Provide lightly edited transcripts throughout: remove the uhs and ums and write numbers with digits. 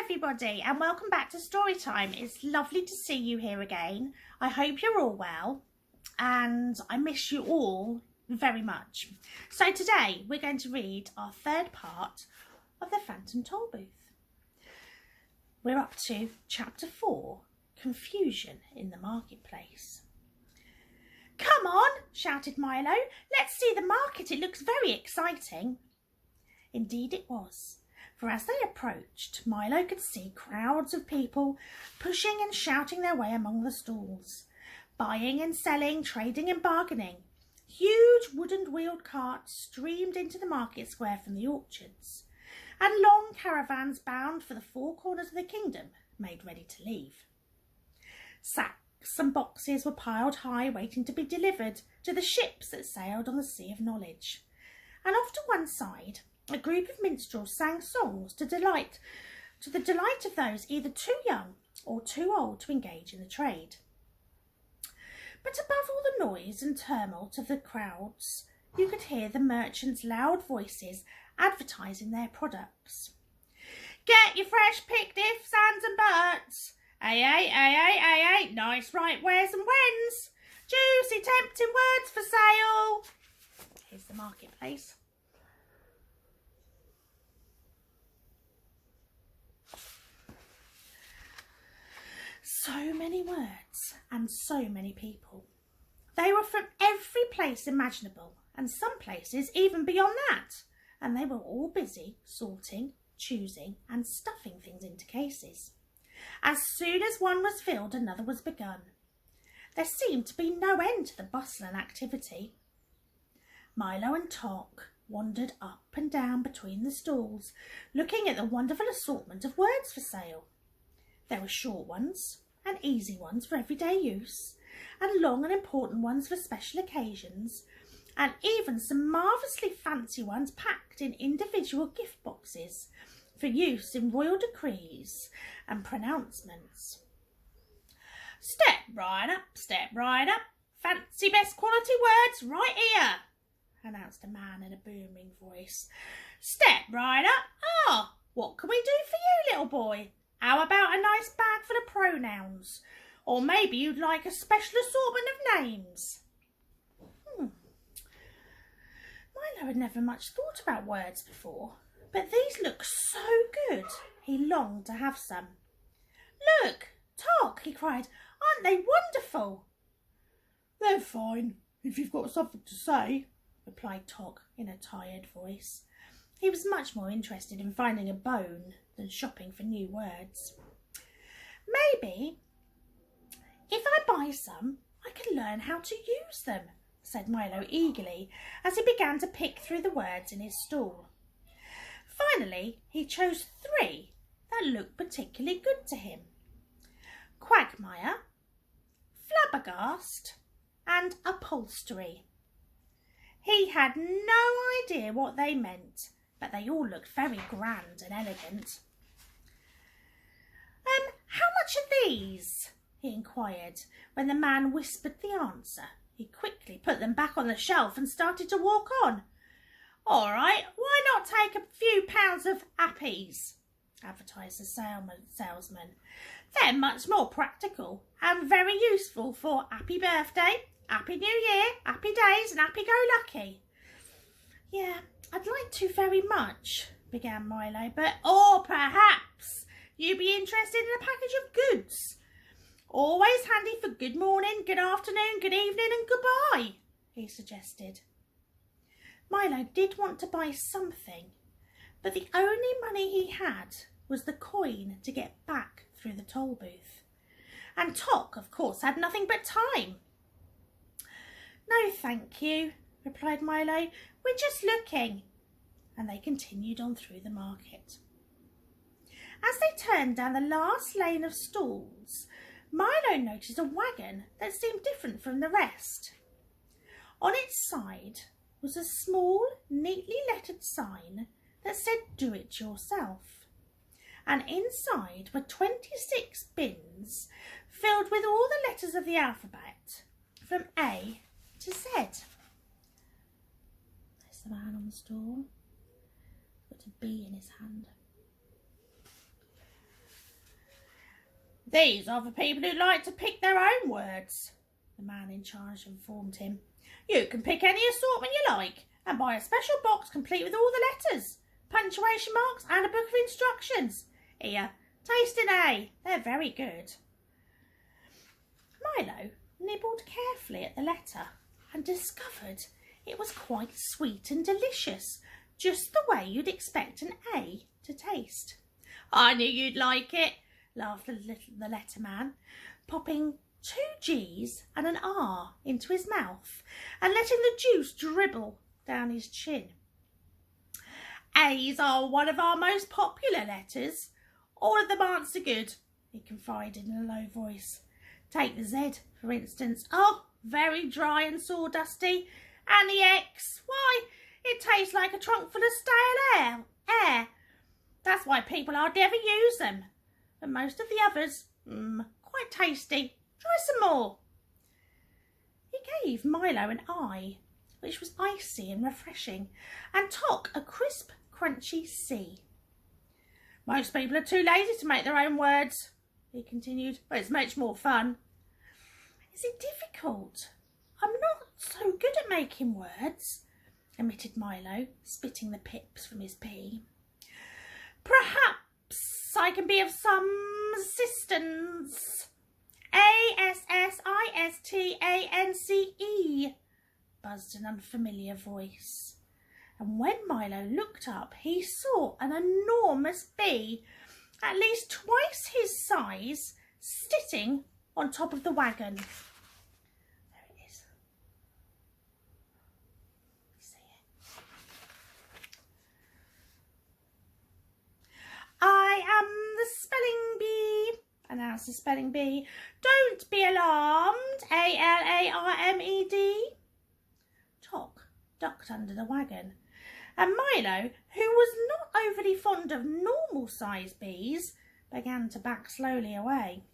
everybody, and welcome back to Storytime. It's lovely to see you here again. I hope you're all well, and I miss you all very much. So today we're going to read our third part of the Phantom Tollbooth. We're up to chapter 4, Confusion in the Marketplace. "Come on," shouted Milo. "Let's see the market. It looks very exciting." Indeed it was. For as they approached, Milo could see crowds of people pushing and shouting their way among the stalls, buying and selling, trading and bargaining. Huge wooden wheeled carts streamed into the market square from the orchards, and long caravans bound for the four corners of the kingdom made ready to leave. Sacks and boxes were piled high, waiting to be delivered to the ships that sailed on the Sea of Knowledge, and off to one side a group of minstrels sang songs to the delight of those either too young or too old to engage in the trade. But above all the noise and tumult of the crowds, you could hear the merchants' loud voices advertising their products. "Get your fresh picked ifs, ands and buts. Ay, nice ripe wheres and whens. Juicy tempting words for sale." Here's the marketplace. So many words and so many people. They were from every place imaginable, and some places even beyond that, and they were all busy sorting, choosing and stuffing things into cases. As soon as one was filled, another was begun. There seemed to be no end to the bustle and activity. Milo and Tock wandered up and down between the stalls, looking at the wonderful assortment of words for sale. There were short ones and easy ones for everyday use, and long and important ones for special occasions, and even some marvellously fancy ones packed in individual gift boxes for use in royal decrees and pronouncements. Step right up, fancy best quality words right here," announced a man in a booming voice. "Step right up. Ah, what can we do for you, little boy? How about a nice bag full of pronouns? Or maybe you'd like a special assortment of names." Milo had never much thought about words before, but these looked so good he longed to have some. "Look, Tock," he cried, "aren't they wonderful?" "They're fine, if you've got something to say," replied Tock in a tired voice. He was much more interested in finding a bone than shopping for new words. "Maybe if I buy some, I can learn how to use them," said Milo eagerly as he began to pick through the words in his stall. Finally, he chose 3 that looked particularly good to him: quagmire, flabbergast and upholstery. He had no idea what they meant, but they all looked very grand and elegant. How much are these?" he inquired. When the man whispered the answer, he quickly put them back on the shelf and started to walk on. "All right, why not take a few pounds of appies?" advertised the salesman. "They're much more practical and very useful for happy birthday, happy new year, happy days and happy-go-lucky." "Yeah, I'd like to very much," began Milo, "but..." "Or perhaps you'd be interested in a package of goods. Always handy for good morning, good afternoon, good evening and goodbye," he suggested. Milo did want to buy something, but the only money he had was the coin to get back through the toll booth. And Tock, of course, had nothing but time. "No, thank you," replied Milo. "We're just looking." And they continued on through the market. As they turned down the last lane of stalls, Milo noticed a wagon that seemed different from the rest. On its side was a small, neatly lettered sign that said "Do it yourself," and inside were 26 bins filled with all the letters of the alphabet from A to Z. There's the man on the stall, got a B in his hand. These are for people who like to pick their own words, the man in charge informed him. You can pick any assortment you like and buy a special box complete with all the letters, punctuation marks and a book of instructions. Here, taste an A. They're very good. Milo nibbled carefully at the letter and discovered it was quite sweet and delicious, just the way you'd expect an A to taste. I knew you'd like it, laughed the letterman, popping 2 G's and an R into his mouth and letting the juice dribble down his chin. A's are one of our most popular letters. All of them answer good, he confided in a low voice. Take the Z, for instance. Oh, very dry and sawdusty. And the X, why, it tastes like a trunk full of stale air. That's why people hardly ever use them. And most of the others, quite tasty. Try some more. He gave Milo an I, which was icy and refreshing, and Tock a crisp, crunchy C. Most people are too lazy to make their own words, he continued, but it's much more fun. Is it difficult? I'm not so good at making words, admitted Milo, spitting the pips from his pea. Perhaps I can be of some assistance. ASSISTANCE, buzzed an unfamiliar voice. And when Milo looked up, he saw an enormous bee, at least twice his size, sitting on top of the wagon. There it is. See it? I am the spelling bee, announced the spelling bee. Don't be alarmed, ALARMED. Tock ducked under the wagon, and Milo, who was not overly fond of normal-sized bees, began to back slowly away.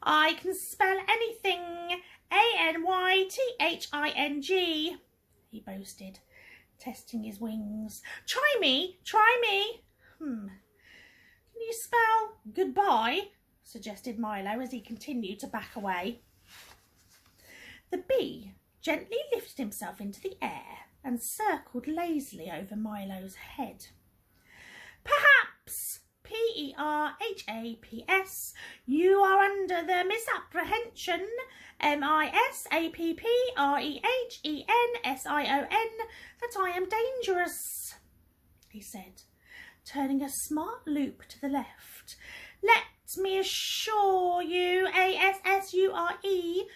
I can spell anything, ANYTHING, he boasted, testing his wings. Try me. Can you spell goodbye? Suggested Milo as he continued to back away. The bee gently lifted himself into the air and circled lazily over Milo's head. Perhaps, PERHAPS, you are under the misapprehension, MISAPPREHENSION, that I am dangerous, he said, turning a smart loop to the left. Let me assure you, ASSURE,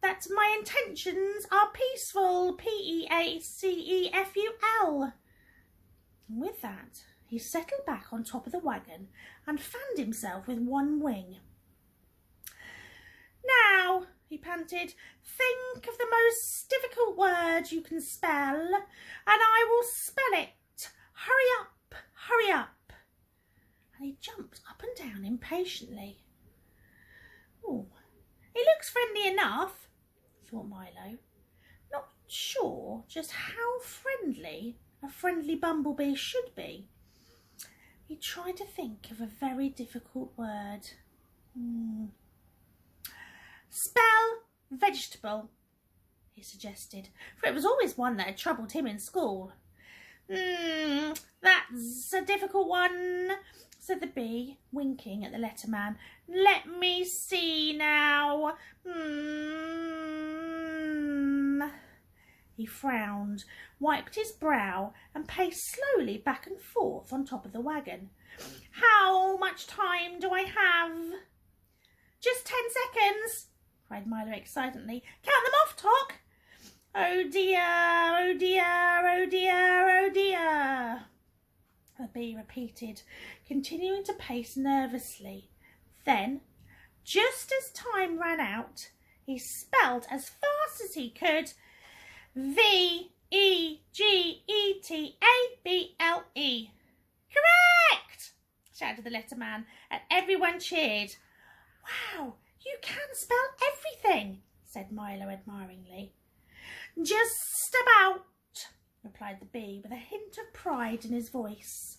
that my intentions are peaceful, PEACEFUL. And with that, he settled back on top of the wagon and fanned himself with one wing. Now, he panted, think of the most difficult word you can spell, and I will spell it. Hurry up, hurry up. And he jumped up and down impatiently. Oh, he looks friendly enough, thought Milo, not sure just how friendly a friendly bumblebee should be. He tried to think of a very difficult word. Spell vegetable, he suggested, for it was always one that had troubled him in school. That's a difficult one, said the bee, winking at the letterman. Let me see now. He frowned, wiped his brow and paced slowly back and forth on top of the wagon. How much time do I have? Just 10 seconds, cried Milo excitedly. Count them off, Tock. Oh dear, oh dear, oh dear, oh dear, the bee repeated, continuing to pace nervously. Then, just as time ran out, he spelled as fast as he could, VEGETABLE. Correct! Shouted the letterman, and everyone cheered. Wow, you can spell everything, said Milo admiringly. Just about, replied the bee with a hint of pride in his voice.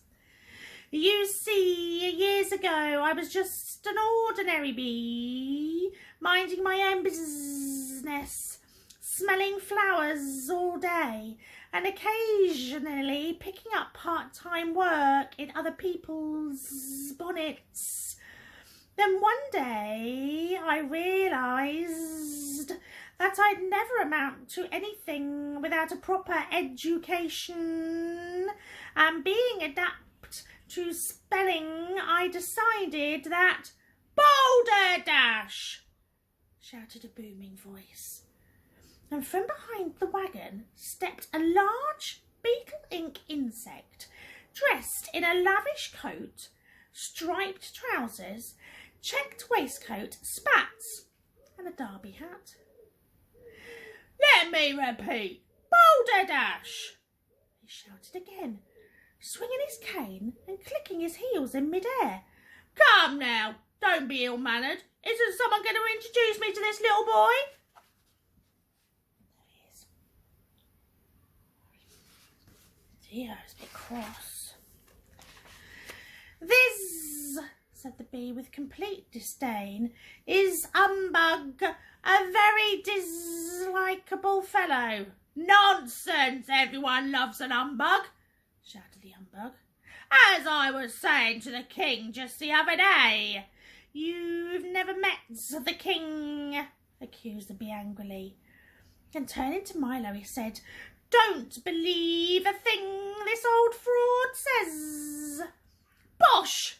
You see, years ago I was just an ordinary bee, minding my own business, smelling flowers all day, and occasionally picking up part-time work in other people's bonnets. Then one day I realised that I'd never amount to anything without a proper education, and being adept to spelling, I decided that "Balderdash!" shouted a booming voice. And from behind the wagon stepped a large beetle ink insect, dressed in a lavish coat, striped trousers, checked waistcoat, spats, and a derby hat. "Let me repeat, Balderdash!" he shouted again, swinging his cane and clicking his heels in mid-air. "Come now, don't be ill-mannered. Isn't someone going to introduce me to this little boy?" There he is. Dear, it's a bit cross. "This," said the bee with complete disdain, "is Umbug, a very dislikable fellow." "Nonsense! Everyone loves an humbug," shouted the humbug. "As I was saying to the king just the other day." "You've never met the king," accused the bee angrily. And turning to Milo, he said, "Don't believe a thing this old fraud says." "Bosh!"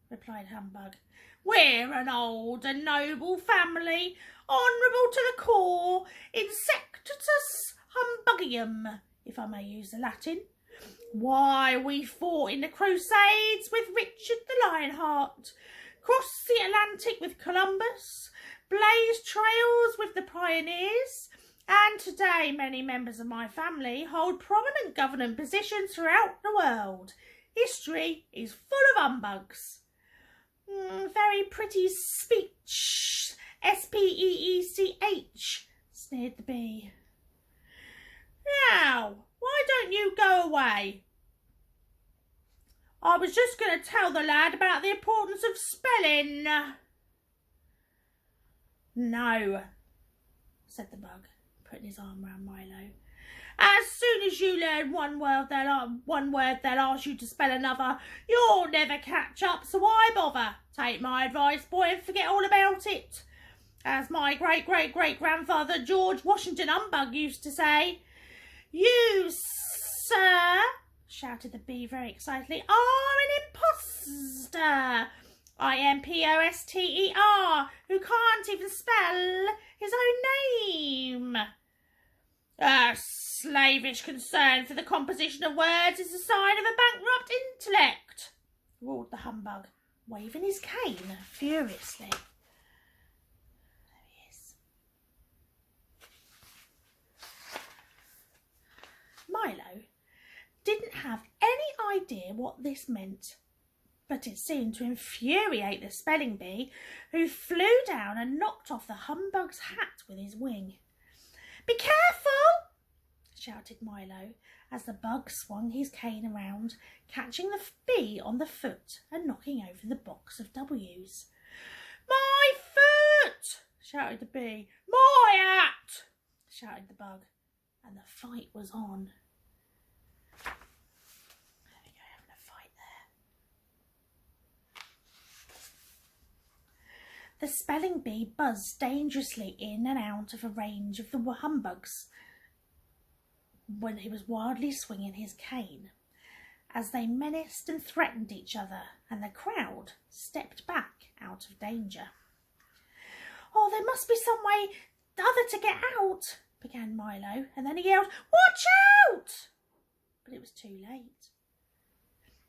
replied Humbug. "We're an old and noble family, honourable to the core, insectus humbugium, if I may use the Latin. Why, we fought in the Crusades with Richard the Lionheart, crossed the Atlantic with Columbus, blazed trails with the pioneers, and today many members of my family hold prominent government positions throughout the world. History is full of humbugs." "Very pretty speech, speech," sneered the bee. "Now, why don't you go away? I was just going to tell the lad about the importance of spelling." "No," said the bug, putting his arm round Milo. "As soon as you learn one word they'll ask you to spell another. You'll never catch up, so why bother? Take my advice, boy, and forget all about it. As my great-great-great-grandfather George Washington Humbug used to say." "You, sir," shouted the bee very excitedly, "are an impostor. Imposter, who can't even spell his own name." "A slavish concern for the composition of words is a sign of a bankrupt intellect," roared the humbug, waving his cane furiously. There he is. Milo didn't have any idea what this meant, but it seemed to infuriate the spelling bee, who flew down and knocked off the humbug's hat with his wing. "Be careful!" shouted Milo, as the bug swung his cane around, catching the bee on the foot and knocking over the box of W's. "My foot!" shouted the bee. "My hat!" shouted the bug, and the fight was on. There we go, having a fight there. The spelling bee buzzed dangerously in and out of a range of the humbugs when he was wildly swinging his cane, as they menaced and threatened each other, and the crowd stepped back out of danger. "Oh, there must be some way other to get out," began Milo, and then he yelled, "Watch out!" But it was too late.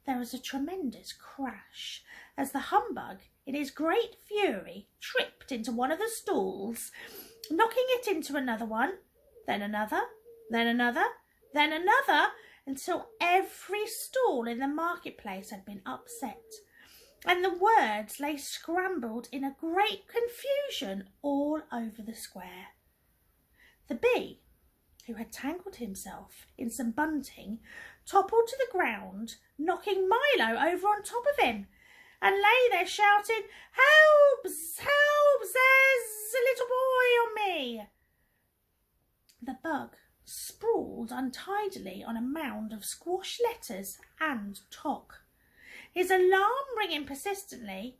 There was a tremendous crash as the humbug, in his great fury, tripped into one of the stalls, knocking it into another one, then another, then another, then another, until every stall in the marketplace had been upset, and the words lay scrambled in a great confusion all over the square. The bee, who had tangled himself in some bunting, toppled to the ground, knocking Milo over on top of him, and lay there shouting, "Help! Help! There's a little boy on me!" The bug sprawled untidily on a mound of squash letters and Tock. His alarm ringing persistently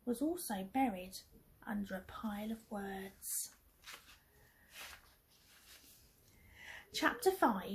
was also buried under a pile of words. Chapter 5.